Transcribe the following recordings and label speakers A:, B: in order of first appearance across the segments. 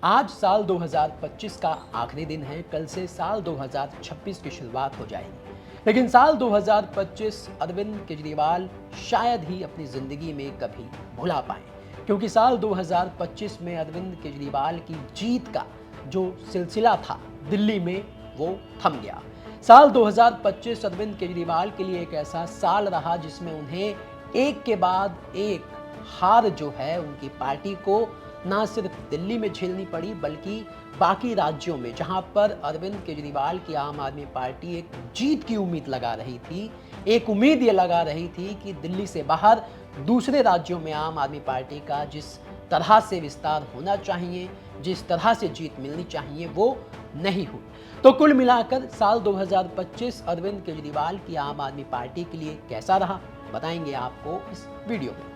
A: आज साल 2025 का आखिरी दिन है। कल से साल 2026 की शुरुआत हो जाएगी। लेकिन साल 2025 अरविंद केजरीवाल शायद ही अपनी ज़िंदगी में कभी भुला पाएँ, क्योंकि साल 2025 में अरविंद केजरीवाल की जीत का जो सिलसिला था दिल्ली में, वो थम गया। साल 2025 अरविंद केजरीवाल के लिए एक ऐसा साल रहा जिसमें उन्हें एक के बाद एक हार जो है उनकी पार्टी को ना सिर्फ दिल्ली में झेलनी पड़ी, बल्कि बाकी राज्यों में, जहां पर अरविंद केजरीवाल की आम आदमी पार्टी एक जीत की उम्मीद लगा रही थी। एक उम्मीद ये लगा रही थी कि दिल्ली से बाहर दूसरे राज्यों में आम आदमी पार्टी का जिस तरह से विस्तार होना चाहिए, जिस तरह से जीत मिलनी चाहिए, वो नहीं हुई। तो कुल मिलाकर साल 2025 अरविंद केजरीवाल की आम आदमी पार्टी के लिए कैसा रहा, बताएंगे आपको इस वीडियो में।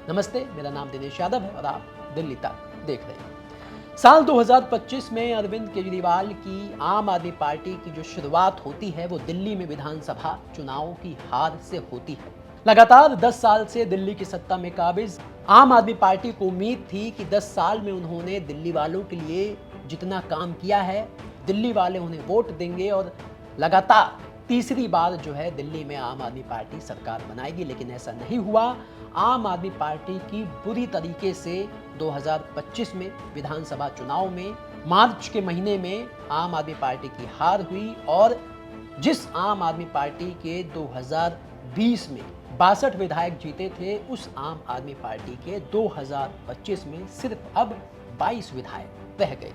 A: नमस्ते, मेरा नाम दिनेश यादव है और आप दिल्ली तक देख रहे हैं। साल 2025 में अरविंद केजरीवाल की आम आदमी पार्टी की जो शुरुआत होती है वो दिल्ली में विधानसभा चुनावों की हार से होती है। लगातार 10 साल से दिल्ली की सत्ता में काबिज आम आदमी पार्टी को उम्मीद थी कि 10 साल में उन्होंने दिल्ली वालों के लिए जितना काम किया है, दिल्ली वाले उन्हें वोट देंगे और लगातार तीसरी बार जो है दिल्ली में आम आदमी पार्टी सरकार बनाएगी। लेकिन ऐसा नहीं हुआ। आम आदमी पार्टी की बुरी तरीके से 2025 में विधानसभा चुनाव में मार्च के महीने में आम आदमी पार्टी की हार हुई और जिस आम आदमी पार्टी के 2020 में 62 विधायक जीते थे, उस आम आदमी पार्टी के 2025 में सिर्फ अब 22 विधायक रह गए।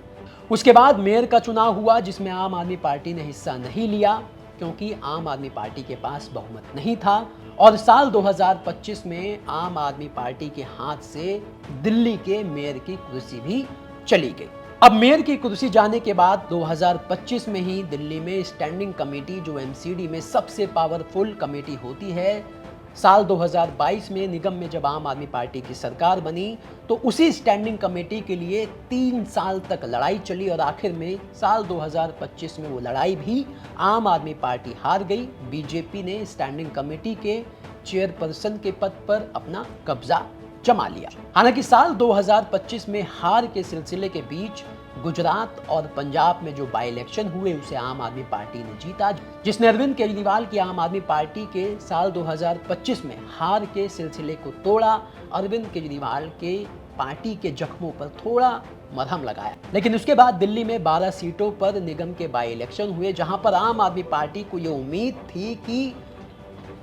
A: उसके बाद मेयर का चुनाव हुआ जिसमें आम आदमी पार्टी ने हिस्सा नहीं लिया, क्योंकि आम आदमी पार्टी के पास बहुमत नहीं था। और साल 2025 में आम आदमी पार्टी के हाथ से दिल्ली के मेयर की कुर्सी भी चली गई। अब मेयर की कुर्सी जाने के बाद 2025 में ही दिल्ली में स्टैंडिंग कमेटी, जो एमसीडी में सबसे पावरफुल कमेटी होती है, साल 2022 में निगम में जब आम आदमी पार्टी की सरकार बनी तो उसी स्टैंडिंग कमेटी के लिए 3 साल तक लड़ाई चली और आखिर में साल 2025 में वो लड़ाई भी आम आदमी पार्टी हार गई। बीजेपी ने स्टैंडिंग कमेटी के चेयरपर्सन के पद पर अपना कब्जा जमा लिया। हालांकि साल 2025 में हार के सिलसिले के बीच गुजरात और पंजाब में जो बाई इलेक्शन हुए उसे आम आदमी पार्टी ने जीता, जिसने अरविंद केजरीवाल की आम आदमी पार्टी के साल 2025 में हार के सिलसिले को तोड़ा। अरविंद केजरीवाल के पार्टी के जख्मों पर थोड़ा मरहम लगाया। लेकिन उसके बाद दिल्ली में 12 सीटों पर निगम के बाई इलेक्शन हुए, जहां पर आम आदमी पार्टी को ये उम्मीद थी कि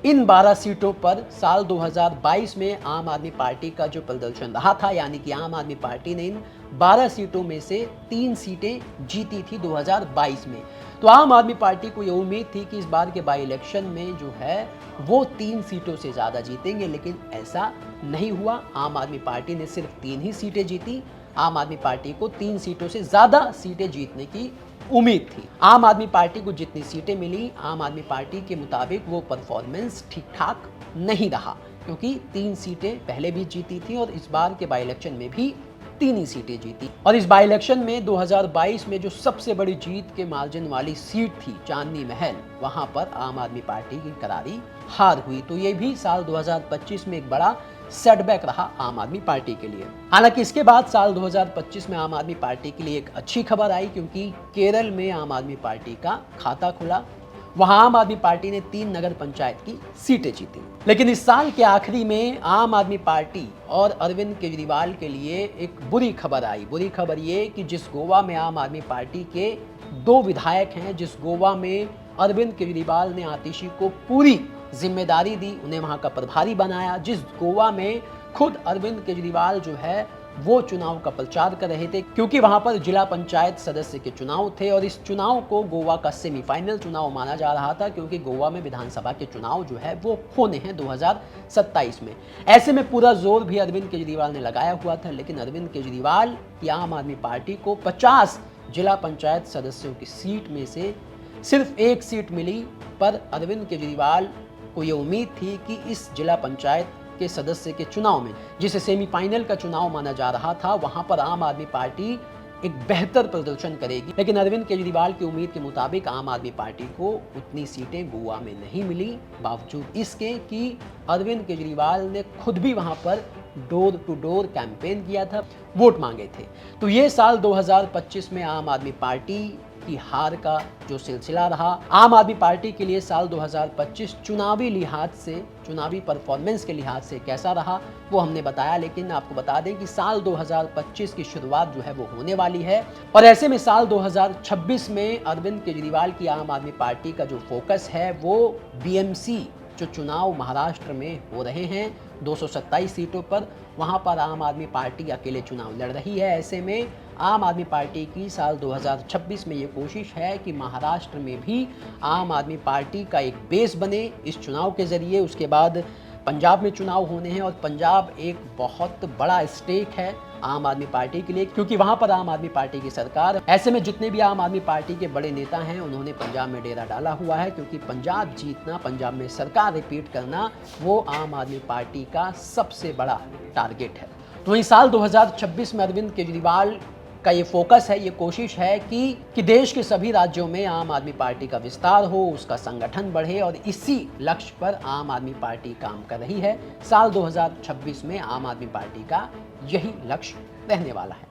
A: इन 12 सीटों पर साल 2022 में आम आदमी पार्टी का जो प्रदर्शन रहा था, यानी कि आम आदमी पार्टी ने इन 12 सीटों में से 3 सीटें जीती थी 2022 में। तो आम आदमी पार्टी को ये उम्मीद थी कि इस बार के बाई इलेक्शन में जो है वो 3 सीटों से ज़्यादा जीतेंगे, लेकिन ऐसा नहीं हुआ। आम आदमी पार्टी ने सिर्फ 3 ही सीटें जीती। आम आदमी पार्टी को 3 सीटों से ज़्यादा सीटें जीतने की उम्मीद थी। आम आदमी पार्टी को जितनी सीटें मिली, आम आदमी पार्टी के मुताबिक वो परफॉर्मेंस ठीक ठाक नहीं रहा, क्योंकि 3 सीटें पहले भी जीती थी और इस बार के बाई इलेक्शन में भी 3 ही सीटें जीती। और इस बाई इलेक्शन में 2022 में जो सबसे बड़ी जीत के मार्जिन वाली सीट थी चांदनी महल, वहां पर आम आदमी पार्टी की करारी हार हुई। तो ये भी साल 2025 में एक बड़ा सेटबैक रहा आम आदमी पार्टी के लिए। हालांकि इसके बाद साल 2025 में आम आदमी पार्टी के लिए एक अच्छी खबर आई, क्योंकि केरल में आम आदमी पार्टी का खाता खुला। वहां आम आदमी पार्टी ने 3 नगर पंचायत की सीटें जीती। लेकिन इस साल के आखिरी में आम आदमी पार्टी और अरविंद केजरीवाल के लिए एक बुरी खबर आई। बुरी खबर ये कि जिस गोवा में आम आदमी पार्टी के 2 विधायक हैं, जिस गोवा में अरविंद केजरीवाल ने आतिशी को पूरी जिम्मेदारी दी, उन्हें वहां का प्रभारी बनाया, जिस गोवा में खुद अरविंद केजरीवाल जो है वो चुनाव का प्रचार कर रहे थे, क्योंकि वहां पर जिला पंचायत सदस्य के चुनाव थे और इस चुनाव को गोवा का सेमीफाइनल चुनाव माना जा रहा था, क्योंकि गोवा में विधानसभा के चुनाव जो है वो होने हैं 2027 में। ऐसे में पूरा जोर भी अरविंद केजरीवाल ने लगाया हुआ था। लेकिन अरविंद केजरीवाल की आम आदमी पार्टी को 50 जिला पंचायत सदस्यों की सीट में से सिर्फ 1 सीट मिली। पर अरविंद केजरीवाल को ये उम्मीद थी कि इस जिला पंचायत के सदस्य के चुनाव में, जिसे सेमीफाइनल का चुनाव माना जा रहा था, वहां पर आम आदमी पार्टी एक बेहतर प्रदर्शन करेगी। लेकिन अरविंद केजरीवाल की उम्मीद के मुताबिक आम आदमी पार्टी को उतनी सीटें गोवा में नहीं मिली, बावजूद इसके कि अरविंद केजरीवाल ने खुद भी वहां पर डोर टू डोर कैंपेन किया था, वोट मांगे थे। तो ये साल 2025 में आम आदमी पार्टी की हार का जो सिलसिला रहा, आम आदमी पार्टी के लिए साल 2025 चुनावी लिहाज से, चुनावी परफॉर्मेंस के लिहाज से कैसा रहा वो हमने बताया। लेकिन आपको बता दें कि साल 2025 की शुरुआत जो है वो होने वाली है और ऐसे में साल 2026 में अरविंद केजरीवाल की आम आदमी पार्टी का जो फोकस है वो बीएमसी जो चुनाव महाराष्ट्र में हो रहे हैं 227 सीटों पर, वहां पर आम आदमी पार्टी अकेले चुनाव लड़ रही है। ऐसे में आम आदमी पार्टी की साल 2026 में ये कोशिश है कि महाराष्ट्र में भी आम आदमी पार्टी का एक बेस बने इस चुनाव के ज़रिए। उसके बाद पंजाब में चुनाव होने हैं और पंजाब एक बहुत बड़ा स्टेट है आम आदमी पार्टी के लिए, क्योंकि वहां पर आम आदमी पार्टी की सरकार। ऐसे में जितने भी आम आदमी पार्टी के बड़े नेता हैं उन्होंने पंजाब में डेरा डाला हुआ है, क्योंकि पंजाब जीतना, पंजाब में सरकार रिपीट करना वो आम आदमी पार्टी का सबसे बड़ा टारगेट है। तो वहीं साल 2026 में अरविंद केजरीवाल का ये फोकस है, ये कोशिश है कि देश के सभी राज्यों में आम आदमी पार्टी का विस्तार हो, उसका संगठन बढ़े और इसी लक्ष्य पर आम आदमी पार्टी काम कर रही है। साल 2026 में आम आदमी पार्टी का यही लक्ष्य रहने वाला है।